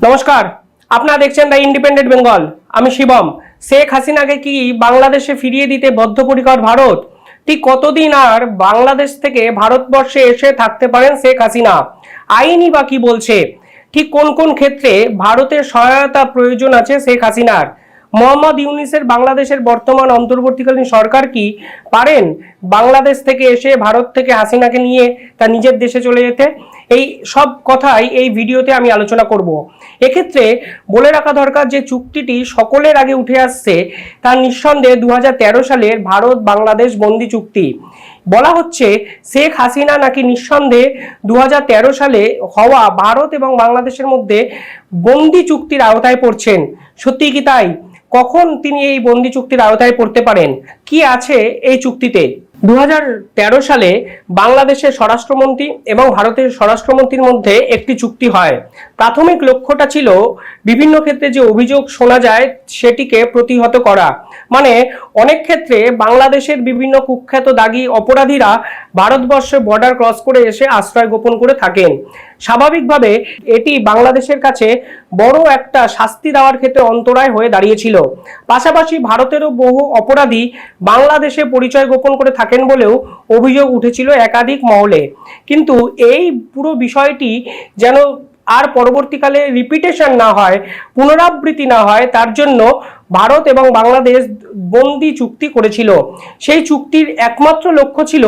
নমস্কার, আপনারা দেখছেন দ্য ইন্ডিপেন্ডেন্ট বেঙ্গল। আমি শিবম। শেখ হাসিনাকে কি বাংলাদেশে ফিরিয়ে দিতে বদ্ধপরিকর ভারত? ঠিক কতদিন আর বাংলাদেশ থেকে ভারতবর্ষে এসে থাকতে পারেন শেখ হাসিনা? আইনই বা কি বলছে? ঠিক কোন কোন ক্ষেত্রে ভারতের সহায়তা প্রয়োজন আছে শেখ হাসিনার? মোহাম্মদ ইউনূসের বাংলাদেশের বর্তমান অন্তর্বর্তীকালীন সরকার কি পারেন বাংলাদেশ থেকে এসে ভারত থেকে হাসিনাকে নিয়ে তার নিজের দেশে চলে যেতে? এই সব কথাই এই ভিডিওতে আমি আলোচনা করব। এক্ষেত্রে বলে রাখা দরকার যে চুক্তিটি সকলের আগে উঠে আসছে তার নিঃসন্দেহে 2013 সালের ভারত বাংলাদেশ বন্দি চুক্তি। বলা হচ্ছে শেখ হাসিনা নাকি নিঃসন্দেহে 2013 সালে হওয়া ভারত এবং বাংলাদেশের মধ্যে বন্দি চুক্তির আওতায় পড়ছেন। সত্যি কি তাই? কখন তিনি এই বন্দি চুক্তির আওতায় পড়তে পারেন? কি আছে এই চুক্তিতে? 2013 সালে বাংলাদেশের স্বরাষ্ট্রমন্ত্রী এবং ভারতের স্বরাষ্ট্রমন্ত্রীর মধ্যে একটি চুক্তি হয়। প্রাথমিক লক্ষ্যটা ছিল বিভিন্ন ক্ষেত্রে যে অভিযোগ শোনা যায় সেটিকে প্রতিহত করা। মানে অনেক ক্ষেত্রে বাংলাদেশের বিভিন্ন কুখ্যাত দাগী অপরাধীরা ভারতবর্ষে বর্ডার ক্রস করে এসে আশ্রয় গোপন করে থাকেন। স্বাভাবিকভাবে এটি বাংলাদেশের কাছে বড় একটা শাস্তি দেওয়ার ক্ষেত্রে অন্তরায় হয়ে দাঁড়িয়েছিল। পাশাপাশি ভারতেরও বহু অপরাধী বাংলাদেশে পরিচয় গোপন করে থাকেন বলেও অভিযোগ উঠেছিল একাধিক মহলে। কিন্তু এই পুরো বিষয়টি যেন আর পরবর্তীকালে রিপিটেশন না হয়, পুনরাবৃত্তি না হয়, তার জন্য ভারত এবং বাংলাদেশ বন্দি চুক্তি করেছিল। সেই চুক্তির একমাত্র লক্ষ্য ছিল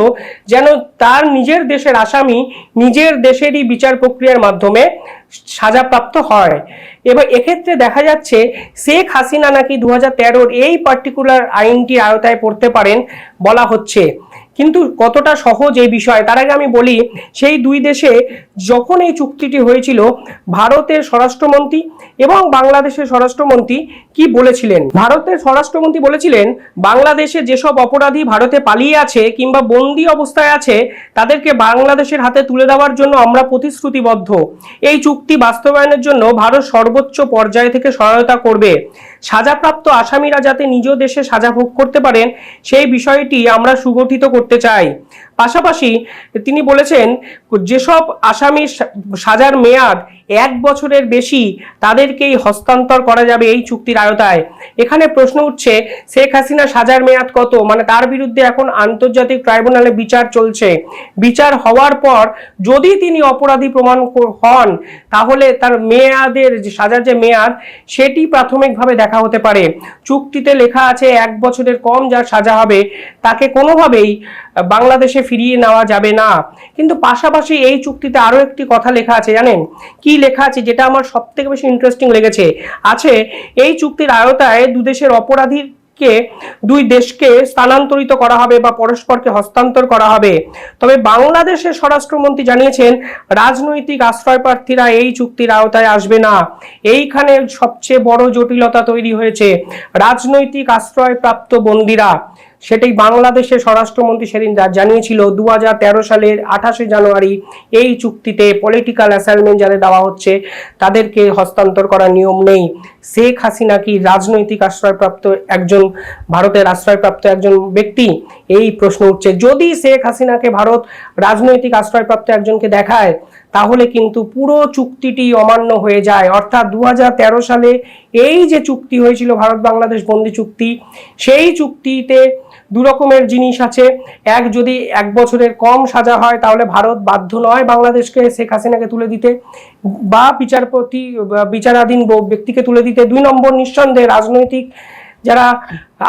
যেন তার নিজের দেশের আসামি নিজের দেশেরই বিচার প্রক্রিয়ার মাধ্যমে সাজাপ্রাপ্ত হয়। এবার এক্ষেত্রে দেখা যাচ্ছে শেখ হাসিনা নাকি 2013 এই পার্টিকুলার আইনটির আওতায় পড়তে পারেন বলা হচ্ছে। কিন্তু কতটা সহজ এই বিষয়, তার আগে আমি বলি সেই দুই দেশে যখন এই চুক্তিটি হয়েছিল ভারতের স্বরাষ্ট্রমন্ত্রী এবং বাংলাদেশের স্বরাষ্ট্রমন্ত্রী কি বলেছিলেন। ভারতের স্বরাষ্ট্রমন্ত্রী বলেছিলেন বাংলাদেশে যেসব অপরাধী ভারতে পালিয়ে আছে কিংবা বন্দি অবস্থায় আছে তাদেরকে বাংলাদেশের হাতে তুলে দেওয়ার জন্য আমরা প্রতিশ্রুতিবদ্ধ। এই চুক্তি বাস্তবায়নের জন্য ভারত সর্বোচ্চ পর্যায় থেকে সহায়তা করবে। সাজাপ্রাপ্ত আসামিরা যাতে নিজ দেশে সাজা ভোগ করতে পারেন সেই বিষয়টি আমরা সুগঠিত করতে চাই। পাশাপাশি তিনি বলেছেন যেসব আসামির সাজার মেয়াদ 1 বছরের বেশি তাদেরকেই হস্তান্তর করা যাবে এই চুক্তির আওতায়। এখানে প্রশ্ন উঠছে শেখ হাসিনা সাজার মেয়াদ কত? মানে তার বিরুদ্ধে এখন আন্তর্জাতিক ট্রাইব্যুনালে বিচার চলছে। বিচার হওয়ার পর যদি তিনি অপরাধী প্রমাণ হন তাহলে তার মেয়াদের সাজার যে মেয়াদ সেটি প্রাথমিকভাবে দেখা হতে পারে। চুক্তিতে লেখা আছে 1 বছরের কম যার সাজা হবে তাকে কোনোভাবেই বাংলাদেশে ফিরিয়ে নেওয়া যাবে না। কিন্তু পাশাপাশি এই চুক্তিতে আরো একটি কথা লেখা আছে, জানেন কি লেখা আছে? যেটা আমার সবথেকে বেশি ইন্টারেস্টিং লেগেছে। আছে এই চুক্তির আওতায় দুদেশের অপরাধীকে দুই দেশকে স্থানান্তরিত করা হবে বা পরস্পরকে হস্তান্তর করা হবে। তবে বাংলাদেশের স্বরাষ্ট্রমন্ত্রী জানিয়েছেন রাজনৈতিক আশ্রয় প্রার্থীরা এই চুক্তির আওতায় আসবে না। এইখানে সবচেয়ে বড় জটিলতা তৈরি হয়েছে। রাজনৈতিক আশ্রয়প্রাপ্ত বন্দীরা, সেটাই বাংলাদেশের স্বরাষ্ট্রমন্ত্রী সেদিন জানিয়েছিল 2013 সালের 28 জানুয়ারি এই চুক্তিতে পলিটিক্যাল অ্যাসাইনমেন্ট যাদের দেওয়া হচ্ছে তাদেরকে হস্তান্তর করার নিয়ম নেই। শেখ হাসিনা কি রাজনৈতিক আশ্রয়প্রাপ্ত একজন, ভারতের আশ্রয়প্রাপ্ত একজন ব্যক্তি? এই প্রশ্ন উঠছে। যদি শেখ হাসিনাকে ভারত রাজনৈতিক আশ্রয়প্রাপ্ত একজনকে দেখায় তাহলে কিন্তু পুরো চুক্তিটি অমান্য হয়ে যায়। অর্থাৎ 2013 সালে এই যে চুক্তি হয়েছিল ভারত বাংলাদেশ বন্দি চুক্তি, সেই চুক্তিতে দু রকমের জিনিস আছে। এক, যদি 1 বছরের কম সাজা হয় তাহলে ভারত বাধ্য নয় বাংলাদেশকে শেখ হাসিনাকে তুলে দিতে বা বিচারাধীন ব্যক্তিকে তুলে দিতে। 2 নম্বর, নিঃসন্দেহে রাজনৈতিক যারা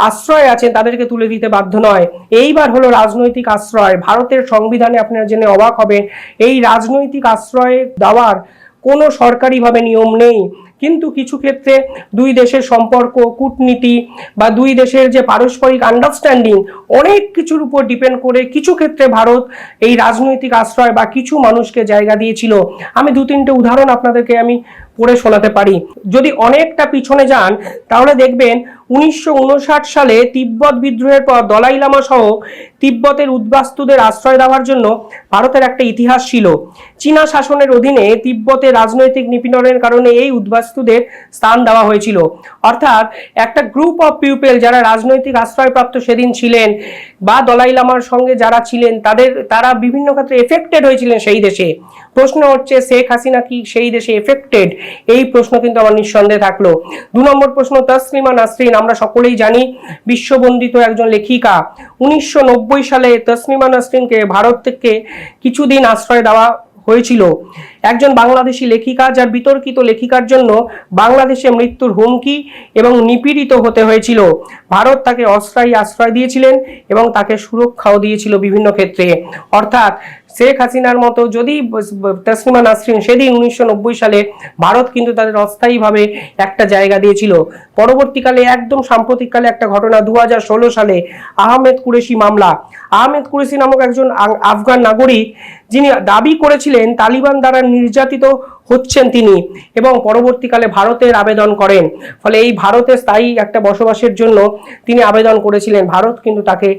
আশ্রয় আছেন তাদেরকে তুলে দিতে বাধ্য নয়। এইবার হলো রাজনৈতিক আশ্রয়। ভারতের সংবিধানে আপনারা জেনে অবাক হবেন এই রাজনৈতিক আশ্রয় দেওয়ার কোনো সরকারিভাবে নিয়ম নেই। কিন্তু কিছু ক্ষেত্রে দুই দেশের সম্পর্ক, কূটনীতি বা দুই দেশের যে পারস্পরিক আন্ডারস্ট্যান্ডিং অনেক কিছুর উপর ডিপেন্ড করে কিছু ক্ষেত্রে ভারত এই রাজনৈতিক আশ্রয় বা কিছু মানুষকে জায়গা দিয়েছিল। আমি 2-3টে উদাহরণ আপনাদেরকে আমি পড়ে শোনাতে পারি। যদি অনেকটা পিছনে যান তাহলে দেখবেন 1959 সালে তিব্বত বিদ্রোহের পর দলাই লামা সহ তিব্বতের উদ্বাস্তুদের আশ্রয় দেওয়ার জন্য ভারতের একটা ইতিহাস ছিল। চীনা শাসনের অধীনে তিব্বতে রাজনৈতিক নিপীড়নের কারণে এই উদ্বাস্তুদের স্থান দেওয়া হয়েছিল। অর্থাৎ একটা গ্রুপ অফ পিপল যারা রাজনৈতিক আশ্রয়প্রাপ্ত সেদিন ছিলেন বা দলাই লামার সঙ্গে যারা ছিলেন তারা বিভিন্ন ক্ষেত্রে এফেক্টেড হয়েছিলেন সেই দেশে। প্রশ্ন হচ্ছে শেখ হাসিনা কি সেই দেশে এফেক্টেড? এই প্রশ্ন কিন্তু আমার নিঃসন্দেহে থাকলো। 2 নম্বর প্রশ্ন, তসলিমা নাসরিন আমরা সকলেই জানি বিশ্ববন্দিত একজন লেখিকা। 1990 সালে তসলিমা নাসরিনকে ভারত থেকে কিছুদিন আশ্রয় দেওয়া হয়েছিল। একজন বাংলাদেশি লেখিকা যার বিতর্কিত লেখিকার জন্য বাংলাদেশে মৃত্যুর হুমকি এবং নিপীড়িত হতে হয়েছিল। ভারত তাকে অস্থায়ী আশ্রয় দিয়েছিলেন এবং তাকে সুরক্ষাও দিয়েছিল বিভিন্ন ক্ষেত্রে। অর্থাৎ শেখ হাসিনার মতো যদি তসলিমা নাসরিন সেদিন 1990 সালে ভারত কিন্তু তাদের অস্থায়ীভাবে একটা জায়গা দিয়েছিল। পরবর্তীকালে একদম সাম্প্রতিককালে একটা ঘটনা 2016 সালে আহমেদ কুরেশি মামলা। আহমেদ কুরেশি নামক একজন আফগান নাগরিক যিনি দাবি করেছিলেন তালিবান দ্বারা নির্যাতিত হচ্ছেন তিনি এবং পরবর্তীকালে ভারতের আবেদন করেন। ফলে এই ভারতে স্থায়ী একটা বসবাসের জন্য তিনি আবেদন করেছিলেন। ভারত কিন্তু তাকে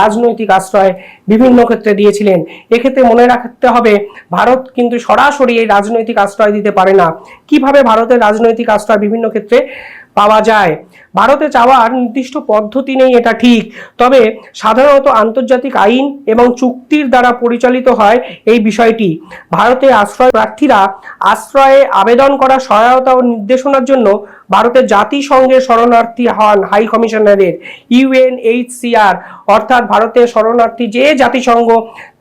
রাজনৈতিক আশ্রয় বিভিন্ন ক্ষেত্রে দিয়েছিলেন। এক্ষেত্রে মনে রাখতে হবে ভারত কিন্তু সরাসরি এই রাজনৈতিক আশ্রয় দিতে পারে না। কিভাবে ভারতের রাজনৈতিক আশ্রয় বিভিন্ন ক্ষেত্রে পাওয়া যায়? ভারতে চাওয়ার নির্দিষ্ট পদ্ধতি নেই, এটা ঠিক। তবে সাধারণত আন্তর্জাতিক আইন এবং চুক্তির দ্বারা পরিচালিত হয় এই বিষয়টি। ভারতে আশ্রয় প্রার্থীরা আশ্রয়ে আবেদন করা সহায়তা ও নির্দেশনার জন্য ভারতের জাতিসংঘের শরণার্থী হন হাই কমিশনারের UNHCR, অর্থাৎ ভারতের শরণার্থী যে জাতিসংঘ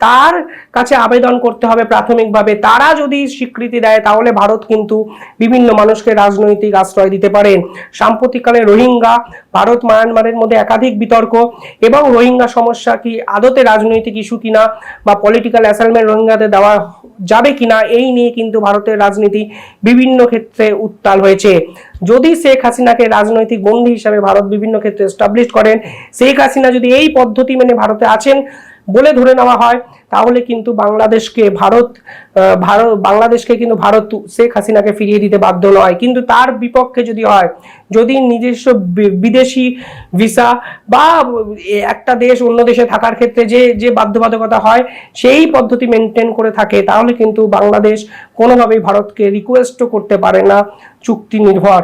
তার কাছে আবেদন করতে হবে প্রাথমিকভাবে। তারা যদি স্বীকৃতি দেয় তাহলে ভারত কিন্তু বিভিন্ন মানুষকে রাজনৈতিক আশ্রয় দিতে পারেন। সাম্প্রতিককালে রোহিঙ্গা ভারত মায়ানমারের মধ্যে একাধিক বিতর্ক এবং রোহিঙ্গা সমস্যা কি আদতে রাজনৈতিক ইস্যু কিনা বা পলিটিক্যাল অ্যাসাইলমেন্ট রোহিঙ্গাদের দেওয়া যাবে কিনা এই নিয়ে কিন্তু ভারতের রাজনীতি বিভিন্ন ক্ষেত্রে উত্তাল হয়েছে। যদি শেখ হাসিনাকে রাজনৈতিক বন্দী হিসাবে ভারত বিভিন্ন ক্ষেত্রে এস্টাবলিশ করেন, শেখ হাসিনা যদি এই পদ্ধতি মেনে ভারতে আছেন বলে ধরে নেওয়া হয় তাহলে কিন্তু বাংলাদেশকে কিন্তু ভারত শেখ হাসিনাকে ফিরিয়ে দিতে বাধ্য নয়। কিন্তু তার বিপক্ষে যদি হয়, যদি নিজস্ব বিদেশি ভিসা বা একটা দেশ অন্য দেশে থাকার ক্ষেত্রে যে বাধ্যবাধকতা হয় সেই পদ্ধতি মেনটেন করে থাকে, তাহলে কিন্তু বাংলাদেশ কোনোভাবেই ভারতকে রিকোয়েস্টও করতে পারে না চুক্তি নির্ভর।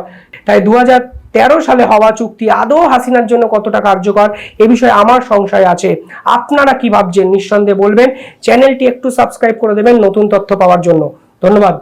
তাই 2013 সালে হওয়া চুক্তি আদৌ হাসিনার জন্য কতটা কার্যকর এ বিষয়ে আমার সংশয় আছে। আপনারা কি ভাবছেন নিঃসন্দেহে বলবেন। চ্যানেলটি একটু সাবস্ক্রাইব করে দেবেন নতুন তথ্য পাওয়ার জন্য। ধন্যবাদ।